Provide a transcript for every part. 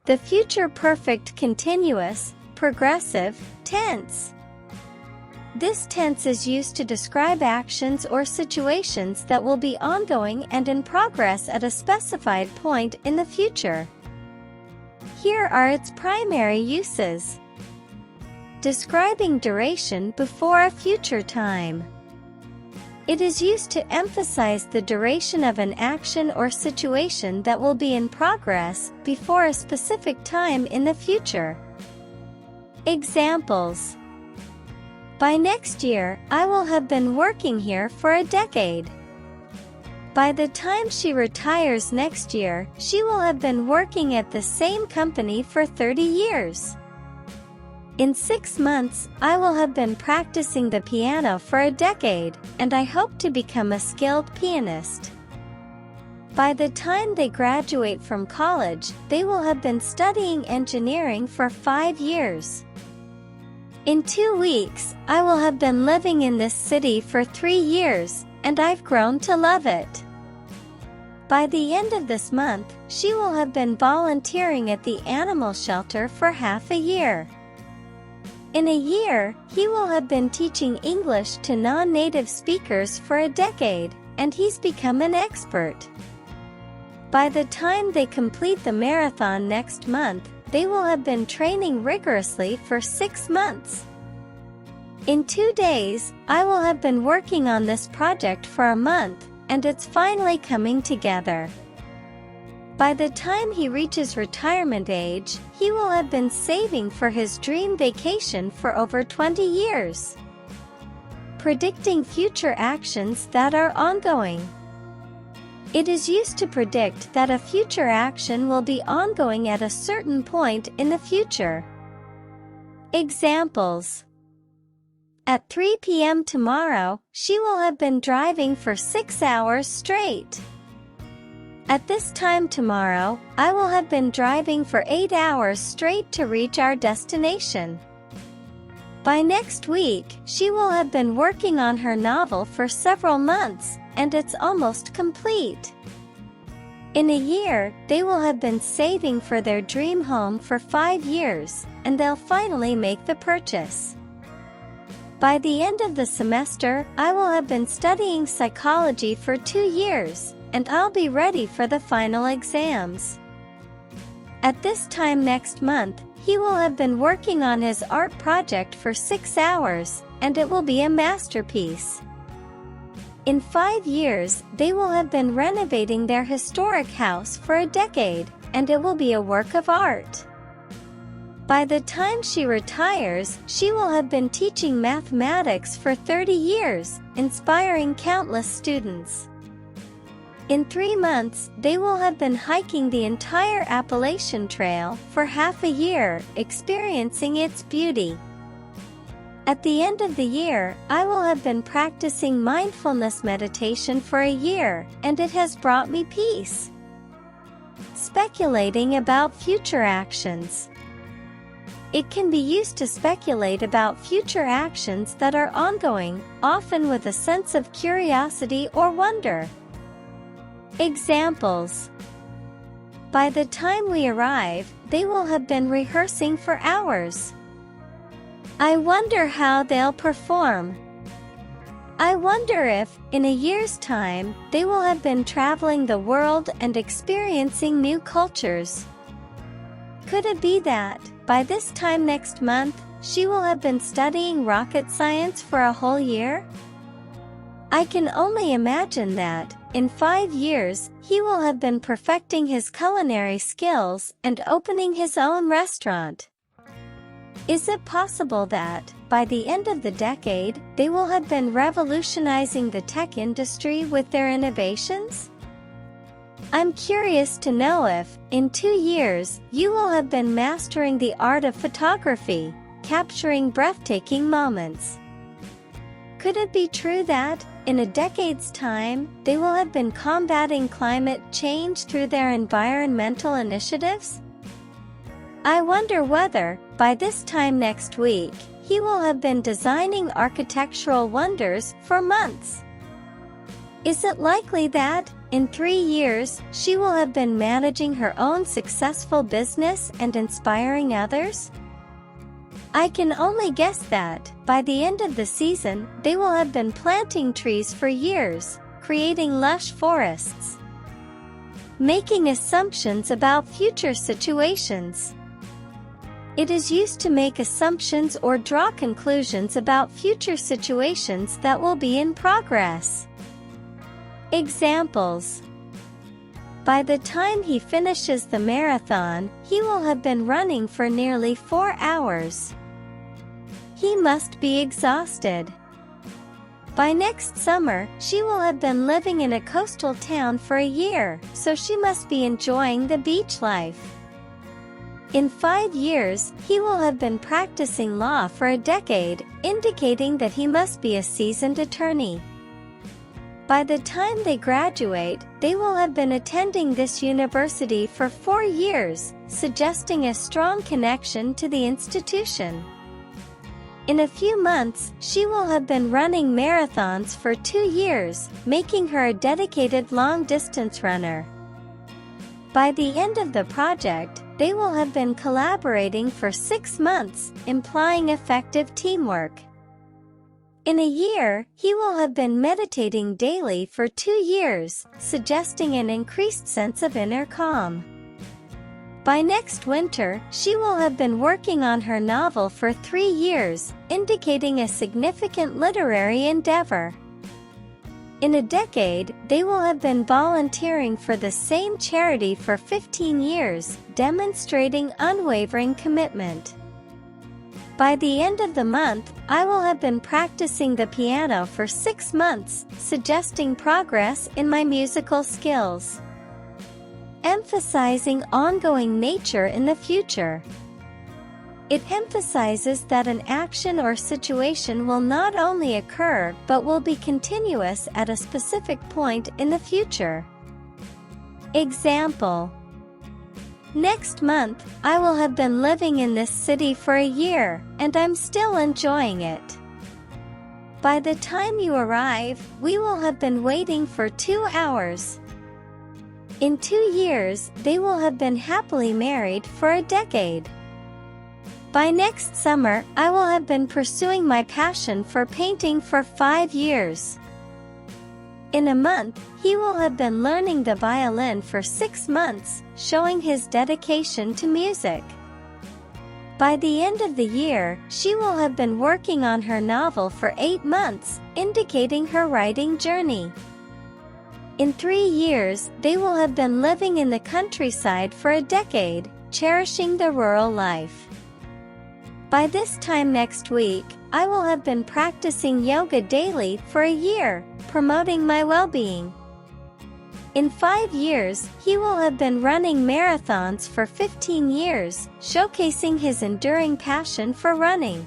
The future perfect continuous, progressive, tense. This tense is used to describe actions or situations that will be ongoing and in progress at a specified point in the future. Here are its primary uses. Describing duration before a future time. It is used to emphasize the duration of an action or situation that will be in progress before a specific time in the future. Examples: by next year, I will have been working here for a decade. By the time she retires next year, she will have been working at the same company for 30 years. In 6 months, I will have been practicing the piano for a decade, and I hope to become a skilled pianist. By the time they graduate from college, they will have been studying engineering for 5 years. In 2 weeks, I will have been living in this city for 3 years, and I've grown to love it. By the end of this month, she will have been volunteering at the animal shelter for half a year. In a year, he will have been teaching English to non-native speakers for a decade, and he's become an expert. By the time they complete the marathon next month, they will have been training rigorously for 6 months. In 2 days, I will have been working on this project for a month, and it's finally coming together. By the time he reaches retirement age, he will have been saving for his dream vacation for over 20 years. Predicting future actions that are ongoing. It is used to predict that a future action will be ongoing at a certain point in the future. Examples: at 3 p.m. tomorrow, she will have been driving for 6 hours straight. At this time tomorrow, I will have been driving for 8 hours straight to reach our destination. By next week, she will have been working on her novel for several months, and it's almost complete. In a year, they will have been saving for their dream home for 5 years, and they'll finally make the purchase. By the end of the semester, I will have been studying psychology for 2 years, and I'll be ready for the final exams. At this time next month, he will have been working on his art project for 6 hours, and it will be a masterpiece. In 5 years, they will have been renovating their historic house for a decade, and it will be a work of art. By the time she retires, she will have been teaching mathematics for 30 years, inspiring countless students. In 3 months, they will have been hiking the entire Appalachian Trail for half a year, experiencing its beauty. At the end of the year, I will have been practicing mindfulness meditation for a year, and it has brought me peace. Speculating about future actions. It can be used to speculate about future actions that are ongoing, often with a sense of curiosity or wonder. Examples: by the time we arrive, they will have been rehearsing for hours. I wonder how they'll perform. I wonder if, in a year's time, they will have been traveling the world and experiencing new cultures. Could it be that, by this time next month, she will have been studying rocket science for a whole year? I can only imagine that, in 5 years, he will have been perfecting his culinary skills and opening his own restaurant. Is it possible that, by the end of the decade, they will have been revolutionizing the tech industry with their innovations? I'm curious to know if, in 2 years, you will have been mastering the art of photography, capturing breathtaking moments. Could it be true that, in a decade's time, they will have been combating climate change through their environmental initiatives? I wonder whether, by this time next week, he will have been designing architectural wonders for months. Is it likely that, In 3 years, she will have been managing her own successful business and inspiring others? I can only guess that, by the end of the season, they will have been planting trees for years, creating lush forests, making assumptions about future situations. It is used to make assumptions or draw conclusions about future situations that will be in progress. Examples: by the time he finishes the marathon, he will have been running for nearly 4 hours. He must be exhausted. By next summer, she will have been living in a coastal town for a year, so she must be enjoying the beach life. In 5 years, he will have been practicing law for a decade, indicating that he must be a seasoned attorney. By the time they graduate, they will have been attending this university for 4 years, suggesting a strong connection to the institution. In a few months, she will have been running marathons for 2 years, making her a dedicated long-distance runner. By the end of the project, they will have been collaborating for 6 months, implying effective teamwork. In a year, he will have been meditating daily for 2 years, suggesting an increased sense of inner calm. By next winter, she will have been working on her novel for 3 years, indicating a significant literary endeavor. In a decade, they will have been volunteering for the same charity for 15 years, demonstrating unwavering commitment. By the end of the month, I will have been practicing the piano for 6 months, suggesting progress in my musical skills. Emphasizing ongoing nature in the future. It emphasizes that an action or situation will not only occur but will be continuous at a specific point in the future. Example: next month, I will have been living in this city for a year, and I'm still enjoying it. By the time you arrive, we will have been waiting for 2 hours. In 2 years, they will have been happily married for a decade. By next summer, I will have been pursuing my passion for painting for 5 years. In a month, he will have been learning the violin for 6 months, showing his dedication to music. By the end of the year, she will have been working on her novel for 8 months, indicating her writing journey. In 3 years, they will have been living in the countryside for a decade, cherishing the rural life. By this time next week, I will have been practicing yoga daily for a year, promoting my well-being. In 5 years, he will have been running marathons for 15 years, showcasing his enduring passion for running.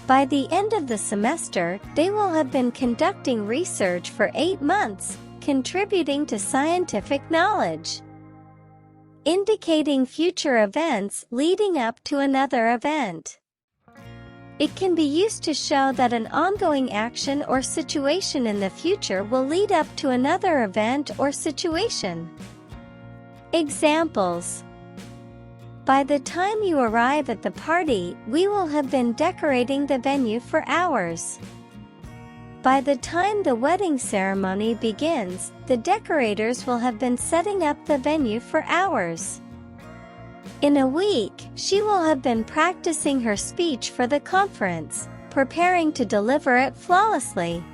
By the end of the semester, they will have been conducting research for 8 months, contributing to scientific knowledge, indicating future events leading up to another event. It can be used to show that an ongoing action or situation in the future will lead up to another event or situation. Examples: by the time you arrive at the party, we will have been decorating the venue for hours. By the time the wedding ceremony begins, the decorators will have been setting up the venue for hours. In a week, she will have been practicing her speech for the conference, preparing to deliver it flawlessly.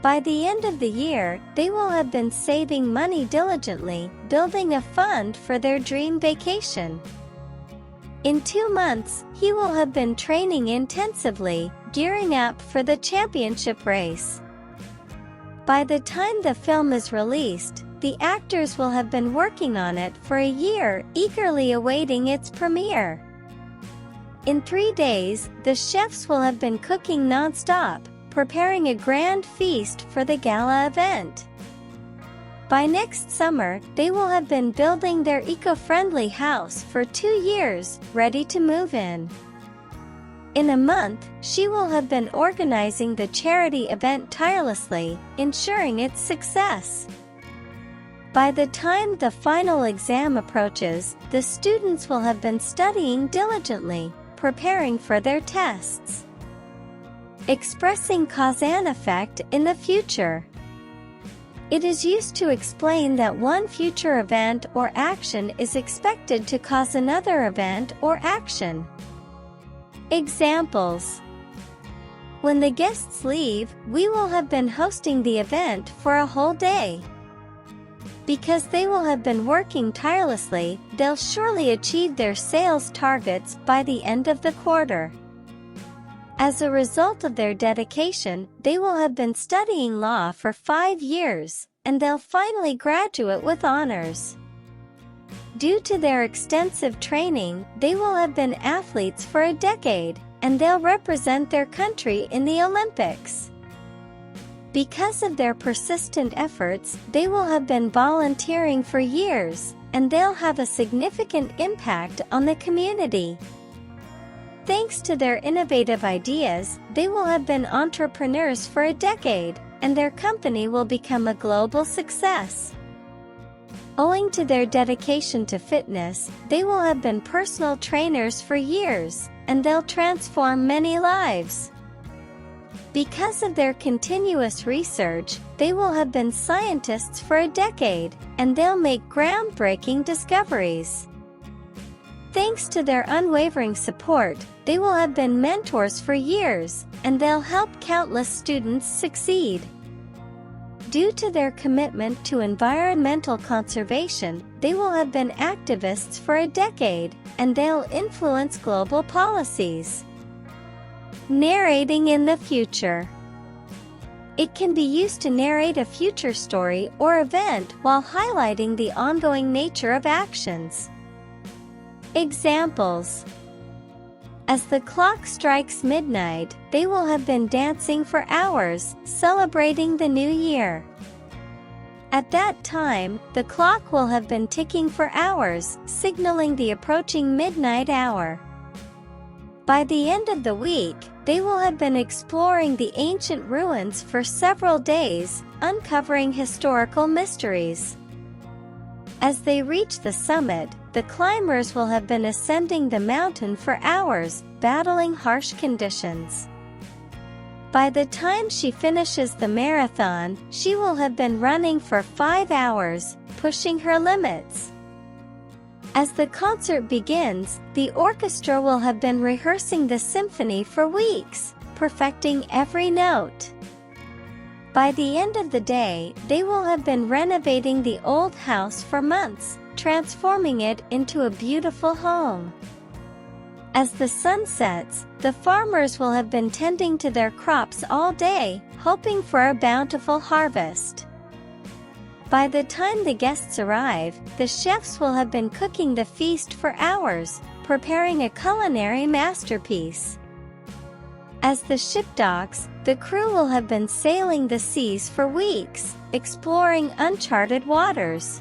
By the end of the year, they will have been saving money diligently, building a fund for their dream vacation. In 2 months, he will have been training intensively, gearing up for the championship race. By the time the film is released, the actors will have been working on it for a year, eagerly awaiting its premiere. In 3 days, the chefs will have been cooking non-stop, preparing a grand feast for the gala event. By next summer, they will have been building their eco-friendly house for 2 years, ready to move in. In a month, she will have been organizing the charity event tirelessly, ensuring its success. By the time the final exam approaches, the students will have been studying diligently, preparing for their tests. Expressing cause and effect in the future. It is used to explain that one future event or action is expected to cause another event or action. Examples: when the guests leave, we will have been hosting the event for a whole day. Because they will have been working tirelessly, they'll surely achieve their sales targets by the end of the quarter. As a result of their dedication, they will have been studying law for 5 years, and they'll finally graduate with honors. Due to their extensive training, they will have been athletes for a decade, and they'll represent their country in the Olympics. Because of their persistent efforts, they will have been volunteering for years, and they'll have a significant impact on the community. Thanks to their innovative ideas, they will have been entrepreneurs for a decade, and their company will become a global success. Owing to their dedication to fitness, they will have been personal trainers for years, and they'll transform many lives. Because of their continuous research, they will have been scientists for a decade, and they'll make groundbreaking discoveries. Thanks to their unwavering support, they will have been mentors for years, and they'll help countless students succeed. Due to their commitment to environmental conservation, they will have been activists for a decade, and they'll influence global policies. Narrating in the future. It can be used to narrate a future story or event while highlighting the ongoing nature of actions. Examples: as the clock strikes midnight, they will have been dancing for hours, celebrating the new year. At that time, the clock will have been ticking for hours, signaling the approaching midnight hour. By the end of the week, they will have been exploring the ancient ruins for several days, uncovering historical mysteries. As they reach the summit, the climbers will have been ascending the mountain for hours, battling harsh conditions. By the time she finishes the marathon, she will have been running for 5 hours, pushing her limits. As the concert begins, the orchestra will have been rehearsing the symphony for weeks, perfecting every note. By the end of the day, they will have been renovating the old house for months, transforming it into a beautiful home. As the sun sets, the farmers will have been tending to their crops all day, hoping for a bountiful harvest. By the time the guests arrive, the chefs will have been cooking the feast for hours, preparing a culinary masterpiece. As the ship docks, the crew will have been sailing the seas for weeks, exploring uncharted waters.